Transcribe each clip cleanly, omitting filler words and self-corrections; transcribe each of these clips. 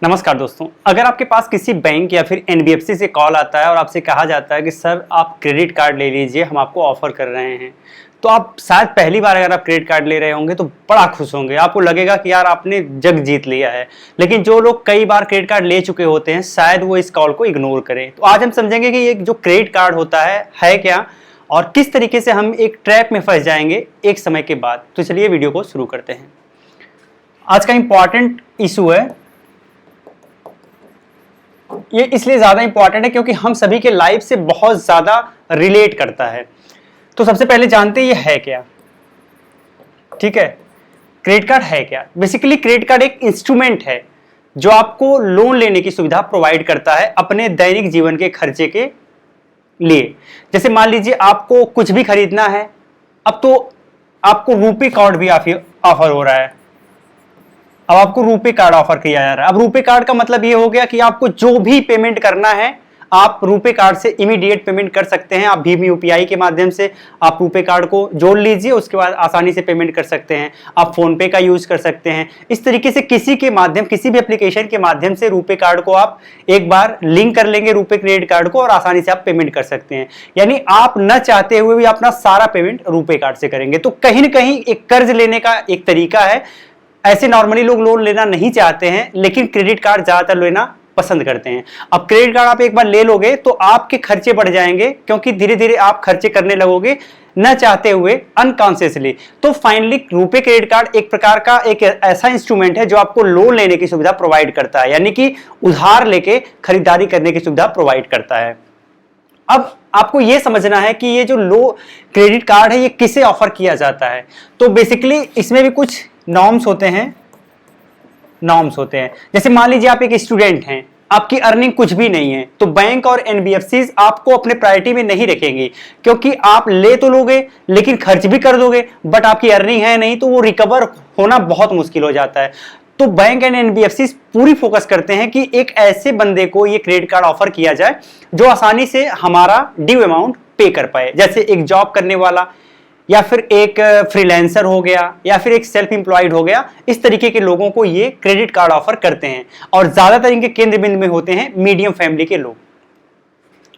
नमस्कार दोस्तों, अगर आपके पास किसी बैंक या फिर एनबीएफसी से कॉल आता है और आपसे कहा जाता है कि सर आप क्रेडिट कार्ड ले लीजिए, हम आपको ऑफर कर रहे हैं, तो आप शायद पहली बार अगर आप क्रेडिट कार्ड ले रहे होंगे तो बड़ा खुश होंगे। आपको लगेगा कि यार आपने जग जीत लिया है। लेकिन जो लोग कई बार क्रेडिट कार्ड ले चुके होते हैं शायद वो इस कॉल को इग्नोर करें। तो आज हम समझेंगे कि ये जो क्रेडिट कार्ड होता है क्या और किस तरीके से हम एक ट्रैप में फंस जाएंगे एक समय के बाद। तो चलिए वीडियो को शुरू करते हैं। आज का इंपॉर्टेंट इशू है, ये इसलिए ज्यादा इंपॉर्टेंट है क्योंकि हम सभी के लाइफ से बहुत ज्यादा रिलेट करता है। तो सबसे पहले जानते हैं ये है क्या। ठीक है, क्रेडिट कार्ड है क्या। बेसिकली क्रेडिट कार्ड एक इंस्ट्रूमेंट है जो आपको लोन लेने की सुविधा प्रोवाइड करता है अपने दैनिक जीवन के खर्चे के लिए। जैसे मान लीजिए आपको कुछ भी खरीदना है, अब तो आपको रुपे कार्ड भी ऑफर हो रहा है। अब आपको रुपे कार्ड ऑफर किया जा रहा है। अब रुपे कार्ड का मतलब ये हो गया कि आपको जो भी पेमेंट करना है आप रुपे कार्ड से इमीडिएट पेमेंट कर सकते हैं। आप भीम यूपीआई के माध्यम से आप रुपे कार्ड को जोड़ लीजिए, उसके बाद आसानी से पेमेंट कर सकते हैं। आप फोन पे का यूज कर सकते हैं। इस तरीके से किसी भी एप्लीकेशन के माध्यम से रुपे कार्ड को आप एक बार लिंक कर लेंगे रुपे क्रेडिट कार्ड को और आसानी से आप पेमेंट कर सकते हैं। यानी आप न चाहते हुए भी अपना सारा पेमेंट रुपे कार्ड से करेंगे। तो कहीं ना कहीं एक कर्ज लेने का एक तरीका है। ऐसे नॉर्मली लोग लोन लेना नहीं चाहते हैं लेकिन क्रेडिट कार्ड ज्यादातर लेना पसंद करते हैं। अब क्रेडिट कार्ड आप एक बार ले लोगे तो आपके खर्चे बढ़ जाएंगे क्योंकि धीरे धीरे आप खर्चे करने लगोगे न चाहते हुए, अनकॉन्शियसली। तो फाइनली रुपे क्रेडिट कार्ड एक प्रकार का एक ऐसा इंस्ट्रूमेंट है जो आपको लोन लेने की सुविधा प्रोवाइड करता है, यानी कि उधार लेके खरीदारी करने की सुविधा प्रोवाइड करता है। अब आपको यह समझना है कि ये जो लो क्रेडिट कार्ड है ये किसे ऑफर किया जाता है। तो बेसिकली इसमें भी कुछ नॉर्म्स होते हैं। जैसे मान लीजिए आप एक स्टूडेंट हैं, आपकी अर्निंग कुछ भी नहीं है, तो बैंक और एनबीएफसी आपको अपने प्रायोरिटी में नहीं रखेंगी क्योंकि आप ले तो लोगे लेकिन खर्च भी कर दोगे, बट आपकी अर्निंग है नहीं तो वो रिकवर होना बहुत मुश्किल हो जाता है। तो बैंक एंड एनबीएफसी पूरी फोकस करते हैं कि एक ऐसे बंदे को ये क्रेडिट कार्ड ऑफर किया जाए जो आसानी से हमारा ड्यू अमाउंट पे कर पाए। जैसे एक जॉब करने वाला या फिर एक फ्रीलांसर हो गया या फिर एक सेल्फ एम्प्लॉयड हो गया, इस तरीके के लोगों को ये क्रेडिट कार्ड ऑफर करते हैं और ज्यादातर इनके केंद्र बिंदु में होते हैं मीडियम फैमिली के लोग।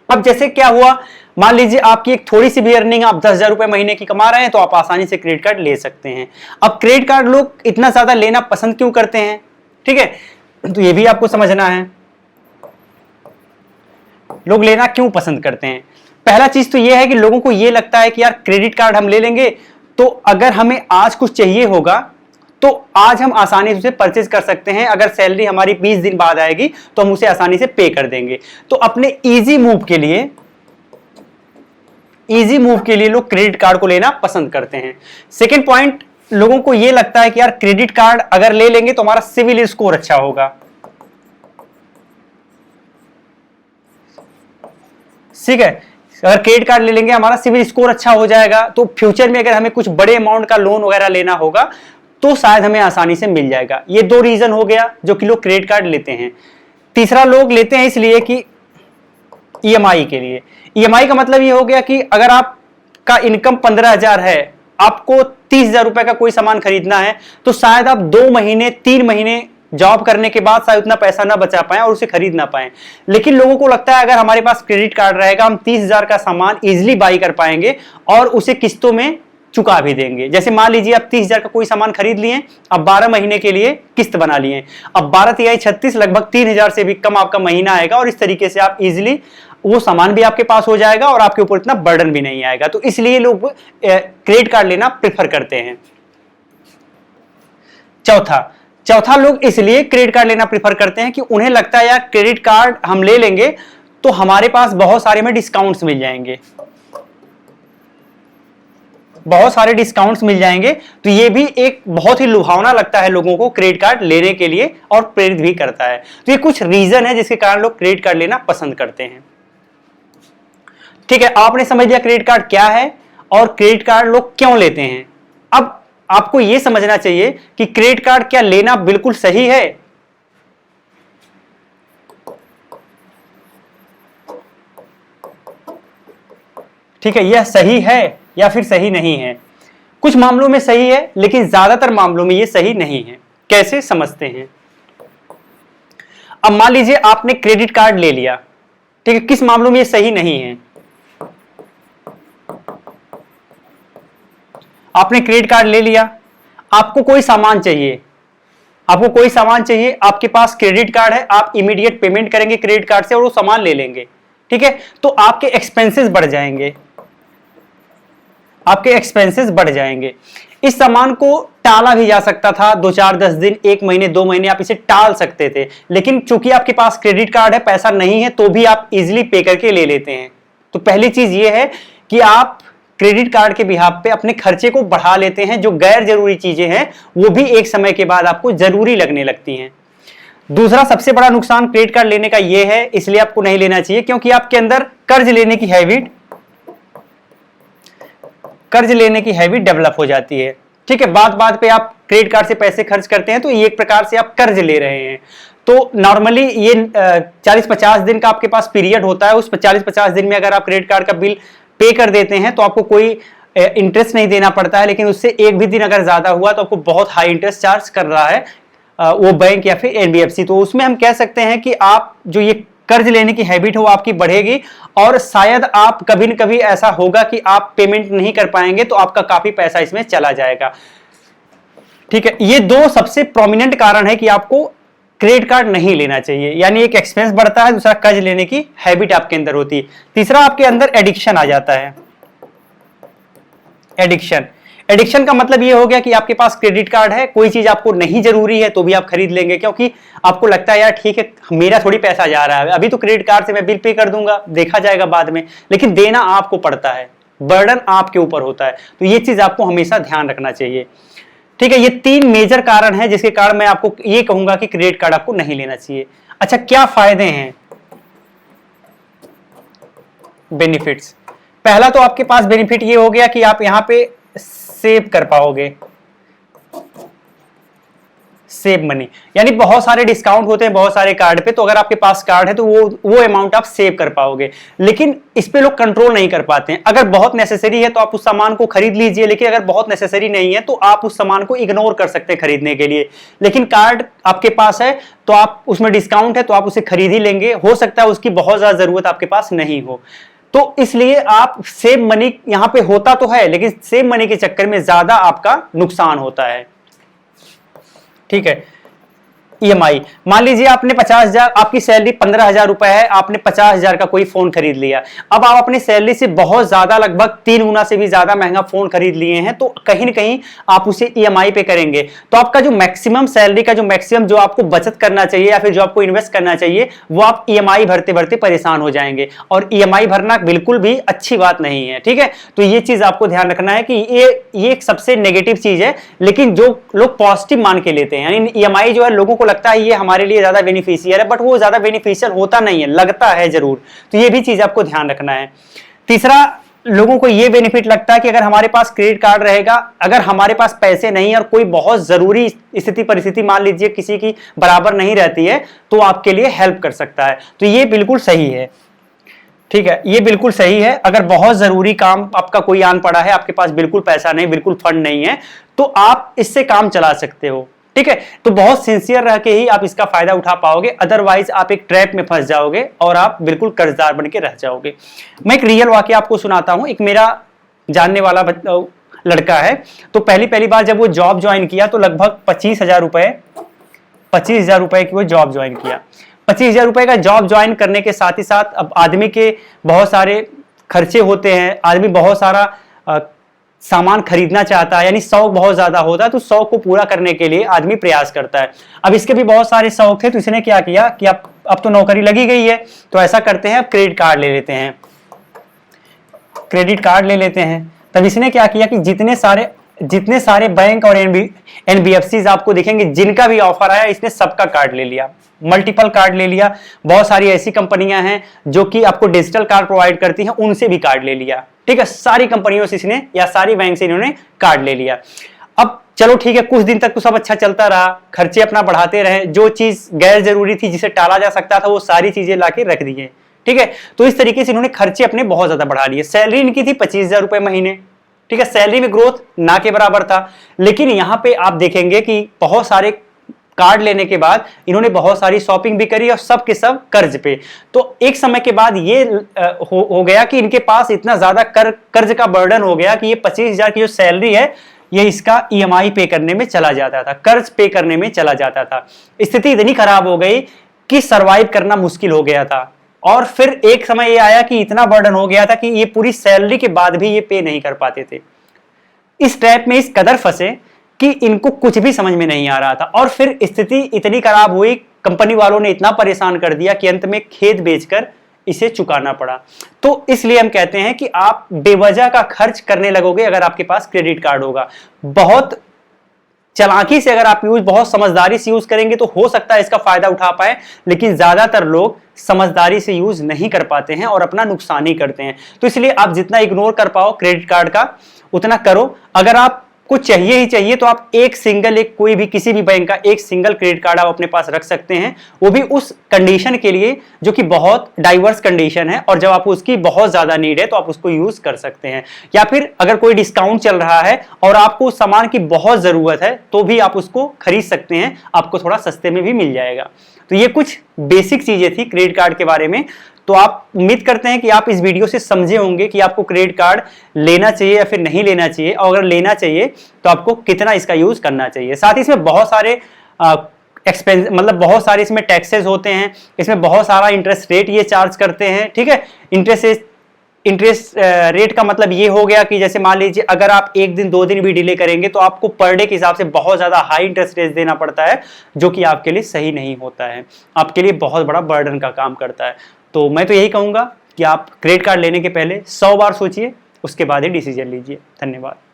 अब जैसे क्या हुआ, मान लीजिए आपकी एक थोड़ी सी भी अर्निंग, आप 10,000 रुपए महीने की कमा रहे हैं तो आप आसानी से क्रेडिट कार्ड ले सकते हैं। अब क्रेडिट कार्ड लोग इतना ज्यादा लेना पसंद क्यों करते हैं, ठीक है, तो ये भी आपको समझना है लोग लेना क्यों पसंद करते हैं। पहला चीज तो यह है कि लोगों को यह लगता है कि यार क्रेडिट कार्ड हम ले लेंगे तो अगर हमें आज कुछ चाहिए होगा तो आज हम आसानी से उसे परचेज कर सकते हैं। अगर सैलरी हमारी 20 दिन बाद आएगी तो हम उसे आसानी से पे कर देंगे। तो अपने इजी मूव के लिए लोग क्रेडिट कार्ड को लेना पसंद करते हैं। सेकेंड पॉइंट, लोगों को यह लगता है कि यार क्रेडिट कार्ड अगर ले लेंगे तो हमारा सिविल स्कोर अच्छा होगा। ठीक है, अगर क्रेडिट कार्ड ले लेंगे हमारा सिविल स्कोर अच्छा हो जाएगा तो फ्यूचर में अगर हमें कुछ बड़े अमाउंट का लोन वगैरह लेना होगा तो शायद हमें आसानी से मिल जाएगा। ये दो रीजन हो गया जो कि लोग क्रेडिट कार्ड लेते हैं। तीसरा, लोग लेते हैं इसलिए कि ईएमआई के लिए। ईएमआई का मतलब ये हो गया कि अगर आपका इनकम 15,000 है, आपको 30,000 रुपए का कोई सामान खरीदना है तो शायद आप 2 महीने 3 महीने जॉब करने के बाद शायद उतना पैसा ना बचा पाए और उसे खरीद ना पाए। लेकिन लोगों को लगता है अगर हमारे पास क्रेडिट कार्ड रहेगा हम 30,000 का सामान इजीली बाई कर पाएंगे और उसे किस्तों में चुका भी देंगे। जैसे मान लीजिए आप 30,000 का कोई सामान खरीद लिए, अब 12 महीने के लिए किस्त बना लिए, अब 12 तिहाई 36 लगभग 3,000 से भी कम आपका महीना आएगा और इस तरीके से आप इजिली वो सामान भी आपके पास हो जाएगा और आपके ऊपर इतना बर्डन भी नहीं आएगा। तो इसलिए लोग क्रेडिट कार्ड लेना प्रेफर करते हैं। चौथा, लोग इसलिए क्रेडिट कार्ड लेना प्रेफर करते हैं कि उन्हें लगता है यार क्रेडिट कार्ड हम ले लेंगे तो हमारे पास बहुत सारे में डिस्काउंट्स मिल जाएंगे, तो ये भी एक बहुत ही लुभावना लगता है लोगों को क्रेडिट कार्ड लेने के लिए और प्रेरित भी करता है। तो ये कुछ रीजन है जिसके कारण लोग क्रेडिट कार्ड लेना पसंद करते हैं। ठीक है, आपने समझ लिया क्रेडिट कार्ड क्या है और क्रेडिट कार्ड लोग क्यों लेते हैं। अब आपको यह समझना चाहिए कि क्रेडिट कार्ड क्या लेना बिल्कुल सही है। ठीक है, यह सही है या फिर सही नहीं है। कुछ मामलों में सही है लेकिन ज्यादातर मामलों में यह सही नहीं है। कैसे समझते हैं। अब मान लीजिए आपने क्रेडिट कार्ड ले लिया, ठीक है, किस मामलों में ये सही नहीं है? आपने क्रेडिट कार्ड ले लिया, आपको कोई सामान चाहिए, आपको कोई सामान चाहिए, आपके पास क्रेडिट कार्ड है, आप इमीडिएट पेमेंट करेंगे क्रेडिट कार्ड से और वो सामान ले लेंगे, ठीक है, तो आपके एक्सपेंसेस बढ़ जाएंगे, आपके एक्सपेंसेस बढ़ जाएंगे। इस सामान को टाला भी जा सकता था, 2-4 10 दिन, 1 महीने 2 महीने आप इसे टाल सकते थे, लेकिन चूंकि आपके पास क्रेडिट कार्ड है, पैसा नहीं है, तो भी आप इजीली पे करके ले लेते हैं। तो पहली चीज ये है कि आप क्रेडिट कार्ड के बिहाफ पे अपने खर्चे को बढ़ा लेते हैं, जो गैर जरूरी चीजें हैं वो भी एक समय के बाद आपको जरूरी लगने लगती हैं। दूसरा सबसे बड़ा नुकसान क्रेडिट कार्ड लेने का यह है, इसलिए आपको नहीं लेना चाहिए, क्योंकि आपके अंदर कर्ज लेने की हैबिट डेवलप हो जाती है, ठीक है। बात बात पे आप क्रेडिट कार्ड से पैसे खर्च करते हैं, तो ये एक प्रकार से आप कर्ज ले रहे हैं। तो नॉर्मली ये 40-50 दिन का आपके पास पीरियड होता है, उस 40-50 दिन में अगर आप क्रेडिट कार्ड का बिल पे कर देते हैं तो आपको कोई इंटरेस्ट नहीं देना पड़ता है, लेकिन उससे एक भी दिन अगर ज्यादा हुआ तो आपको बहुत हाई इंटरेस्ट चार्ज कर रहा है वो बैंक या फिर एनबीएफसी। तो उसमें हम कह सकते हैं कि आप जो ये कर्ज लेने की हैबिट हो आपकी बढ़ेगी, और शायद आप कभी न कभी ऐसा होगा कि आप पेमेंट नहीं कर पाएंगे, तो आपका काफी पैसा इसमें चला जाएगा, ठीक है। ये दो सबसे प्रोमिनेंट कारण है कि आपको क्रेडिट कार्ड नहीं लेना चाहिए, यानी एक एक्सपेंस बढ़ता है, दूसरा कर्ज लेने की हैबिट आपके अंदर होती है, तीसरा आपके अंदर एडिक्शन आ जाता है। एडिक्शन का मतलब ये हो गया कि आपके पास क्रेडिट कार्ड है, कोई चीज आपको नहीं जरूरी है तो भी आप खरीद लेंगे, क्योंकि आपको लगता है यार ठीक है मेरा थोड़ी पैसा जा रहा है, अभी तो क्रेडिट कार्ड से मैं बिल पे कर दूंगा, देखा जाएगा बाद में, लेकिन देना आपको पड़ता है, बर्डन आपके ऊपर होता है। तो ये चीज आपको हमेशा ध्यान रखना चाहिए, ठीक है। ये 3 मेजर कारण हैं जिसके कारण मैं आपको ये कहूंगा कि क्रेडिट कार्ड आपको नहीं लेना चाहिए। अच्छा, क्या फायदे हैं? बेनिफिट्स, पहला तो आपके पास बेनिफिट ये हो गया कि आप यहां पे सेव कर पाओगे, सेव मनी, यानी बहुत सारे डिस्काउंट होते हैं बहुत सारे कार्ड पे, तो अगर आपके पास कार्ड है तो वो अमाउंट आप सेव कर पाओगे, लेकिन इस पे लोग कंट्रोल नहीं कर पाते हैं। अगर बहुत नेसेसरी है तो आप उस सामान को खरीद लीजिए, लेकिन अगर बहुत नेसेसरी नहीं है तो आप उस सामान को इग्नोर कर सकते हैं खरीदने के लिए। लेकिन कार्ड आपके पास है तो आप उसमें डिस्काउंट है तो आप उसे खरीद ही लेंगे, हो सकता है उसकी बहुत ज्यादा जरूरत आपके पास नहीं हो, तो इसलिए आप सेव मनी यहां पे होता तो है, लेकिन सेव मनी के चक्कर में ज्यादा आपका नुकसान होता है, ठीक है। ईएमआई, मान लीजिए आपने 50,000, आपकी सैलरी 15,000 रुपए है, आपने 50,000 का कोई फोन खरीद लिया, अब आप अपनी सैलरी से बहुत ज्यादा लगभग 3 गुना से भी ज्यादा महंगा फोन खरीद लिए हैं, तो कहीं ना कहीं आप उसे ईएमआई पे करेंगे, तो आपका जो मैक्सिमम सैलरी का जो मैक्सिमम जो आपको बचत करना चाहिए या फिर जो आपको इन्वेस्ट करना चाहिए वो आप ईएमआई भरते भरते परेशान हो जाएंगे, और ईएमआई भरना बिल्कुल भी अच्छी बात नहीं है, ठीक है। तो ये चीज आपको ध्यान रखना है कि ये एक सबसे नेगेटिव चीज है, लेकिन जो लोग पॉजिटिव मान के लेते हैं, यानी ईएमआई जो है लोगों को लगता है ये हमारे लिए ज्यादा बेनिफिशियल है, बट वो ज्यादा बेनिफिशियल होता नहीं है, लगता है जरूर, तो ये भी चीज आपको ध्यान रखना है। तीसरा, लोगों को ये बेनिफिट लगता है कि अगर हमारे पास क्रेडिट कार्ड रहेगा, अगर हमारे पास पैसे नहीं है और कोई बहुत जरूरी स्थिति परिस्थिति मान लीजिए किसी की बराबर नहीं रहती है, तो आपके लिए हेल्प कर सकता है, तो ये बिल्कुल सही है, ठीक है, ये बिल्कुल सही है। अगर बहुत जरूरी काम आपका कोई आन पड़ा है, आपके पास बिल्कुल पैसा नहीं, बिल्कुल फंड नहीं है, तो आप इससे काम चला सकते हो, ठीक है। तो बहुत सिंसियर रह के ही आप इसका फायदा उठा पाओगे, अदरवाइज आप एक ट्रैप में फंस जाओगे और आप बिल्कुल कर्जदार बन के रह जाओगे। मैं एक रियल वाकया आपको सुनाता हूं। एक मेरा जानने वाला लड़का है, तो पहली बार जब वो जॉब ज्वाइन किया तो लगभग 25,000 रुपए की वो जॉब ज्वाइन किया। 25,000 रुपए का जॉब ज्वाइन करने के साथ ही साथ अब आदमी के बहुत सारे खर्चे होते हैं, आदमी बहुत सारा सामान खरीदना चाहता है, यानी शौक बहुत ज्यादा होता है, तो शौक को पूरा करने के लिए आदमी प्रयास करता है। अब इसके भी बहुत सारे शौक थे, तो इसने क्या किया कि अब तो नौकरी लगी गई है, तो ऐसा करते हैं अब क्रेडिट कार्ड ले लेते हैं। तब इसने क्या किया कि जितने सारे बैंक और एनबीएफसी आपको दिखेंगे जिनका भी ऑफर आया, इसने सबका कार्ड ले लिया, मल्टीपल कार्ड ले लिया। बहुत सारी ऐसी कंपनियां हैं जो कि आपको डिजिटल कार्ड प्रोवाइड करती हैं, उनसे भी कार्ड ले लिया, ठीक है। सारी कंपनियों से इसने या सारी बैंक से इन्होंने कार्ड ले लिया। अब चलो ठीक है, कुछ दिन तक तो सब अच्छा चलता रहा, खर्चे अपना बढ़ाते रहे, जो चीज गैर जरूरी थी जिसे टाला जा सकता था वो सारी चीजें लाके रख दिए, ठीक है। तो इस तरीके से इन्होंने खर्चे अपने बहुत ज्यादा बढ़ा लिए। सैलरी इनकी थी 25,000 रुपए महीने, ठीक है, सैलरी में ग्रोथ ना के बराबर था, लेकिन यहां पे आप देखेंगे कि बहुत सारे कार्ड लेने के बाद इन्होंने बहुत सारी शॉपिंग भी करी और सब के सब कर्ज पे। तो एक समय के बाद ये हो गया कि इनके पास इतना ज्यादा कर्ज का बर्डन हो गया कि ये 25,000 की जो सैलरी है ये इसका ईएमआई पे करने में चला जाता था, कर्ज पे करने में चला जाता था। स्थिति इतनी खराब हो गई कि सरवाइव करना मुश्किल हो गया था। और फिर एक समय ये आया कि इतना बर्डन हो गया था कि ये पूरी सैलरी के बाद भी ये पे नहीं कर पाते थे। इस ट्रैप में इस कदर फंसे कि इनको कुछ भी समझ में नहीं आ रहा था। और फिर स्थिति इतनी खराब हुई, कंपनी वालों ने इतना परेशान कर दिया कि अंत में खेत बेचकर इसे चुकाना पड़ा। तो इसलिए हम कहते हैं कि आप बेवजह का खर्च करने लगोगे अगर आपके पास क्रेडिट कार्ड होगा। बहुत चालाकी से अगर आप बहुत समझदारी से यूज करेंगे तो हो सकता है इसका फायदा उठा पाए, लेकिन ज्यादातर लोग समझदारी से यूज नहीं कर पाते हैं और अपना नुकसान ही करते हैं। तो इसलिए आप जितना इग्नोर कर पाओ क्रेडिट कार्ड का उतना करो। अगर आप कुछ चाहिए ही चाहिए तो आप एक कोई भी किसी भी बैंक का एक सिंगल क्रेडिट कार्ड आप अपने पास रख सकते हैं, वो भी उस कंडीशन के लिए जो कि बहुत डाइवर्स कंडीशन है, और जब आपको उसकी बहुत ज्यादा नीड है तो आप उसको यूज कर सकते हैं। या फिर अगर कोई डिस्काउंट चल रहा है और आपको उस सामान की बहुत जरूरत है तो भी आप उसको खरीद सकते हैं, आपको थोड़ा सस्ते में भी मिल जाएगा। तो ये कुछ बेसिक चीजें थी क्रेडिट कार्ड के बारे में। तो आप उम्मीद करते हैं कि आप इस वीडियो से समझे होंगे कि आपको क्रेडिट कार्ड लेना चाहिए या फिर नहीं लेना चाहिए, और अगर लेना चाहिए तो आपको कितना इसका यूज करना चाहिए। साथ ही इसमें बहुत सारे एक्सपेंस बहुत सारे इसमें टैक्सेस होते हैं, इसमें बहुत सारा इंटरेस्ट रेट ये चार्ज करते हैं। ठीक है, इंटरेस्ट रेट का मतलब ये हो गया कि जैसे मान लीजिए अगर आप 1 दिन 2 दिन भी डिले करेंगे तो आपको पर डे के हिसाब से बहुत ज्यादा हाई इंटरेस्ट रेट देना पड़ता है, जो कि आपके लिए सही नहीं होता है, आपके लिए बहुत बड़ा बर्डन का काम करता है। तो मैं तो यही कहूंगा कि आप क्रेडिट कार्ड लेने के पहले 100 बार सोचिए, उसके बाद ही डिसीजन लीजिए। धन्यवाद।